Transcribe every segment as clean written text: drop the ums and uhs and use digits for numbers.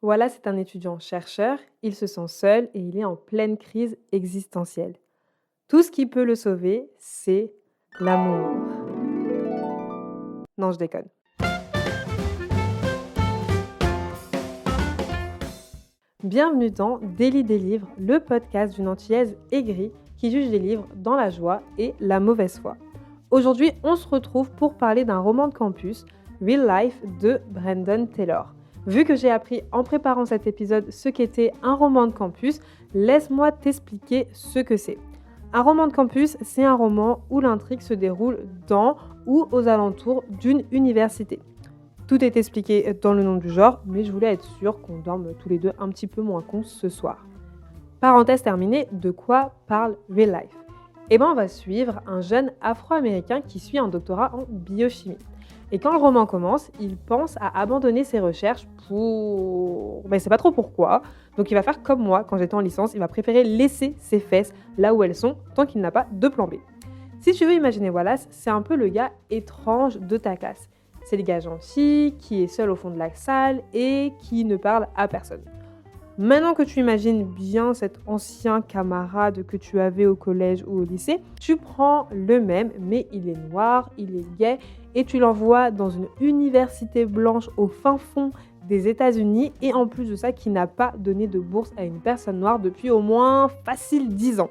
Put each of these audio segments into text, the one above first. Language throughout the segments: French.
Wallace est un étudiant-chercheur, il se sent seul et il est en pleine crise existentielle. Tout ce qui peut le sauver, c'est l'amour. Non, je déconne. Bienvenue dans Délit des livres, le podcast d'une antillaise aigrie qui juge les livres dans la joie et la mauvaise foi. Aujourd'hui, on se retrouve pour parler d'un roman de campus, Real Life de Brandon Taylor. Vu que j'ai appris en préparant cet épisode ce qu'était un roman de campus, laisse-moi t'expliquer ce que c'est. Un roman de campus, c'est un roman où l'intrigue se déroule dans ou aux alentours d'une université. Tout est expliqué dans le nom du genre, mais je voulais être sûre qu'on dorme tous les deux un petit peu moins cons ce soir. Parenthèse terminée, de quoi parle Real Life ? On va suivre un jeune afro-américain qui suit un doctorat en biochimie. Et quand le roman commence, il pense à abandonner ses recherches pour... il sait pas trop pourquoi. Donc il va faire comme moi quand j'étais en licence, il va préférer laisser ses fesses là où elles sont tant qu'il n'a pas de plan B. Si tu veux imaginer Wallace, c'est un peu le gars étrange de ta classe. C'est le gars gentil, qui est seul au fond de la salle et qui ne parle à personne. Maintenant que tu imagines bien cet ancien camarade que tu avais au collège ou au lycée, tu prends le même, mais il est noir, il est gay, et tu l'envoies dans une université blanche au fin fond des États-Unis, et en plus de ça, qui n'a pas donné de bourse à une personne noire depuis au moins facile 10 ans.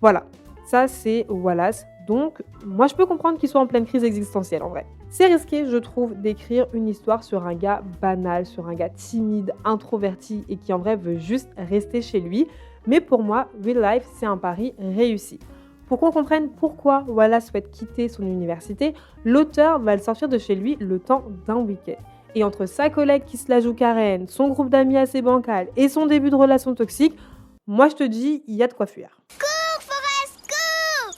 Voilà, ça c'est Wallace. Donc, moi je peux comprendre qu'il soit en pleine crise existentielle en vrai. C'est risqué, je trouve, d'écrire une histoire sur un gars banal, sur un gars timide, introverti et qui en vrai veut juste rester chez lui. Mais pour moi, Real Life, c'est un pari réussi. Pour qu'on comprenne pourquoi Wallace souhaite quitter son université, l'auteur va le sortir de chez lui le temps d'un week-end. Et entre sa collègue qui se la joue Karen, son groupe d'amis assez bancal et son début de relation toxique, moi je te dis, il y a de quoi fuir.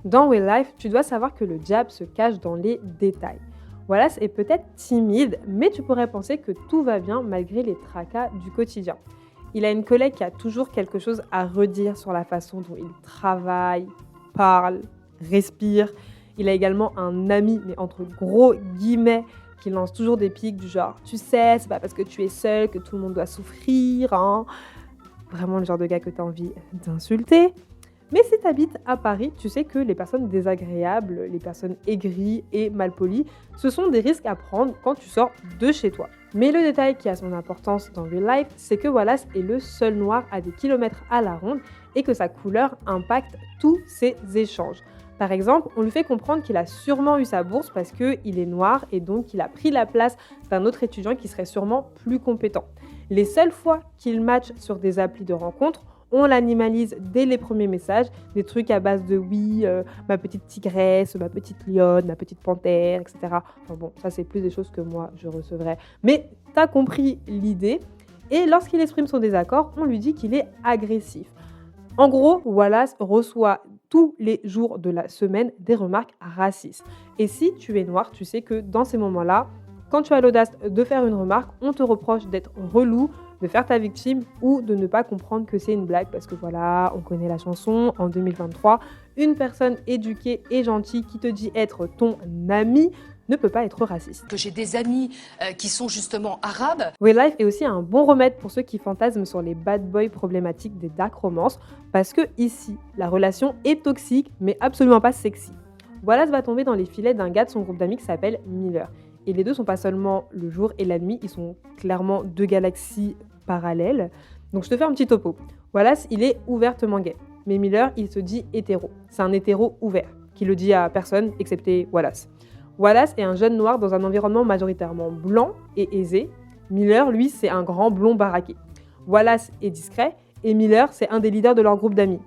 Dans Real Life, tu dois savoir que le diable se cache dans les détails. Wallace est peut-être timide, mais tu pourrais penser que tout va bien malgré les tracas du quotidien. Il a une collègue qui a toujours quelque chose à redire sur la façon dont il travaille, parle, respire. Il a également un ami, mais entre gros guillemets, qui lance toujours des piques du genre « Tu sais, c'est pas parce que tu es seul que tout le monde doit souffrir, hein ?» Vraiment le genre de gars que tu as envie d'insulter. Mais si tu habites à Paris, tu sais que les personnes désagréables, les personnes aigries et malpolies, ce sont des risques à prendre quand tu sors de chez toi. Mais le détail qui a son importance dans Real Life, c'est que Wallace est le seul noir à des kilomètres à la ronde et que sa couleur impacte tous ses échanges. Par exemple, on lui fait comprendre qu'il a sûrement eu sa bourse parce qu'il est noir et donc qu'il a pris la place d'un autre étudiant qui serait sûrement plus compétent. Les seules fois qu'il match sur des applis de rencontres, on l'animalise dès les premiers messages, des trucs à base de oui, ma petite tigresse, ma petite lionne, ma petite panthère, etc. Enfin bon, ça c'est plus des choses que moi je recevrais. Mais t'as compris l'idée. Et lorsqu'il exprime son désaccord, on lui dit qu'il est agressif. En gros, Wallace reçoit tous les jours de la semaine des remarques racistes. Et si tu es noir, tu sais que dans ces moments-là, quand tu as l'audace de faire une remarque, on te reproche d'être relou, de faire ta victime ou de ne pas comprendre que c'est une blague parce que voilà, on connaît la chanson en 2023. Une personne éduquée et gentille qui te dit être ton ami ne peut pas être raciste. Que j'ai des amis qui sont justement arabes. Real Life est aussi un bon remède pour ceux qui fantasment sur les bad boys problématiques des dark romances parce que ici, la relation est toxique mais absolument pas sexy. Wallace va tomber dans les filets d'un gars de son groupe d'amis qui s'appelle Miller. Et les deux sont pas seulement le jour et la nuit, ils sont clairement deux galaxies parallèles. Donc je te fais un petit topo. Wallace, il est ouvertement gay. Mais Miller, il se dit hétéro. C'est un hétéro ouvert, qui le dit à personne excepté Wallace. Wallace est un jeune noir dans un environnement majoritairement blanc et aisé. Miller, lui, c'est un grand blond baraqué. Wallace est discret et Miller, c'est un des leaders de leur groupe d'amis.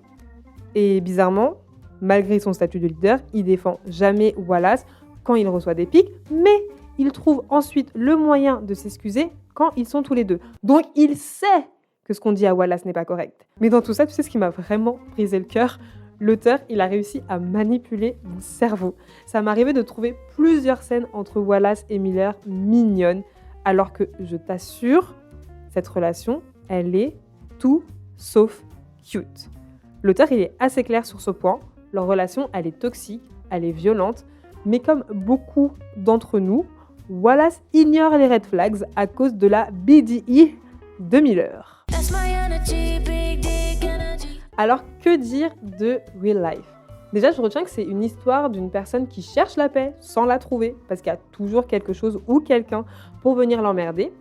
Et bizarrement, malgré son statut de leader, il défend jamais Wallace quand il reçoit des piques, mais il trouve ensuite le moyen de s'excuser quand ils sont tous les deux. Donc il sait que ce qu'on dit à Wallace n'est pas correct. Mais dans tout ça, tu sais ce qui m'a vraiment brisé le cœur ? L'auteur, il a réussi à manipuler mon cerveau. Ça m'est arrivé de trouver plusieurs scènes entre Wallace et Miller mignonnes, alors que je t'assure, cette relation, elle est tout sauf cute. L'auteur, il est assez clair sur ce point. Leur relation, elle est toxique, elle est violente, mais comme beaucoup d'entre nous, Wallace ignore les red flags à cause de la BDE, 2000 heures. Alors, que dire de Real Life ? Déjà, je retiens que c'est une histoire d'une personne qui cherche la paix sans la trouver, parce qu'il y a toujours quelque chose ou quelqu'un pour venir l'emmerder.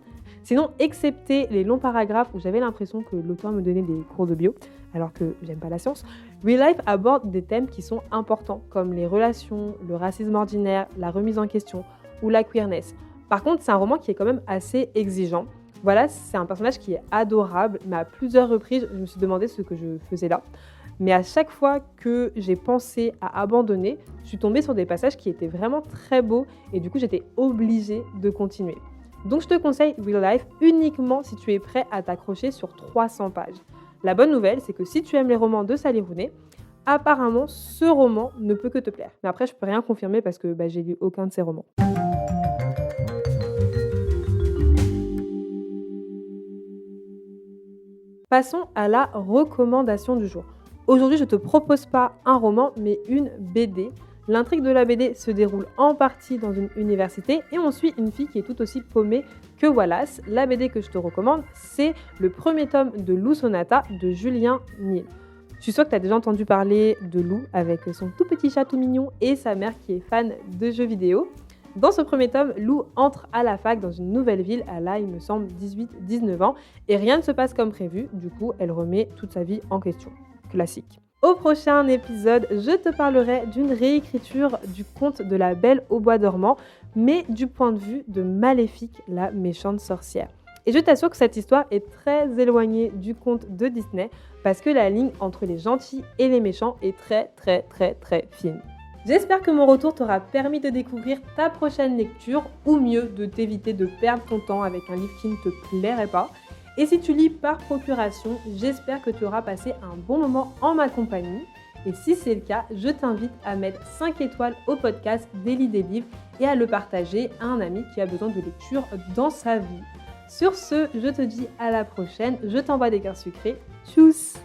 Sinon, excepté les longs paragraphes où j'avais l'impression que l'auteur me donnait des cours de bio, alors que j'aime pas la science, Real Life aborde des thèmes qui sont importants, comme les relations, le racisme ordinaire, la remise en question ou la queerness. Par contre, c'est un roman qui est quand même assez exigeant. Voilà, c'est un personnage qui est adorable, mais à plusieurs reprises, je me suis demandé ce que je faisais là. Mais à chaque fois que j'ai pensé à abandonner, je suis tombée sur des passages qui étaient vraiment très beaux et du coup, j'étais obligée de continuer. Donc je te conseille Real Life uniquement si tu es prêt à t'accrocher sur 300 pages. La bonne nouvelle, c'est que si tu aimes les romans de Sally Rooney, apparemment ce roman ne peut que te plaire. Mais après, je peux rien confirmer parce que j'ai lu aucun de ses romans. Passons à la recommandation du jour. Aujourd'hui, je ne te propose pas un roman, mais une BD. L'intrigue de la BD se déroule en partie dans une université et on suit une fille qui est tout aussi paumée que Wallace. La BD que je te recommande, c'est le premier tome de Lou Sonata de Julien Nil. Je suis sûre que tu as déjà entendu parler de Lou avec son tout petit chat tout mignon et sa mère qui est fan de jeux vidéo. Dans ce premier tome, Lou entre à la fac dans une nouvelle ville, elle a, il me semble, 18-19 ans et rien ne se passe comme prévu, du coup elle remet toute sa vie en question. Classique. Au prochain épisode, je te parlerai d'une réécriture du conte de la Belle au bois dormant, mais du point de vue de Maléfique, la méchante sorcière. Et je t'assure que cette histoire est très éloignée du conte de Disney, parce que la ligne entre les gentils et les méchants est très fine. J'espère que mon retour t'aura permis de découvrir ta prochaine lecture, ou mieux, de t'éviter de perdre ton temps avec un livre qui ne te plairait pas. Et si tu lis par procuration, j'espère que tu auras passé un bon moment en ma compagnie. Et si c'est le cas, je t'invite à mettre 5 étoiles au podcast Daily des livres et à le partager à un ami qui a besoin de lecture dans sa vie. Sur ce, je te dis à la prochaine, je t'envoie des cœurs sucrés. Tchuss!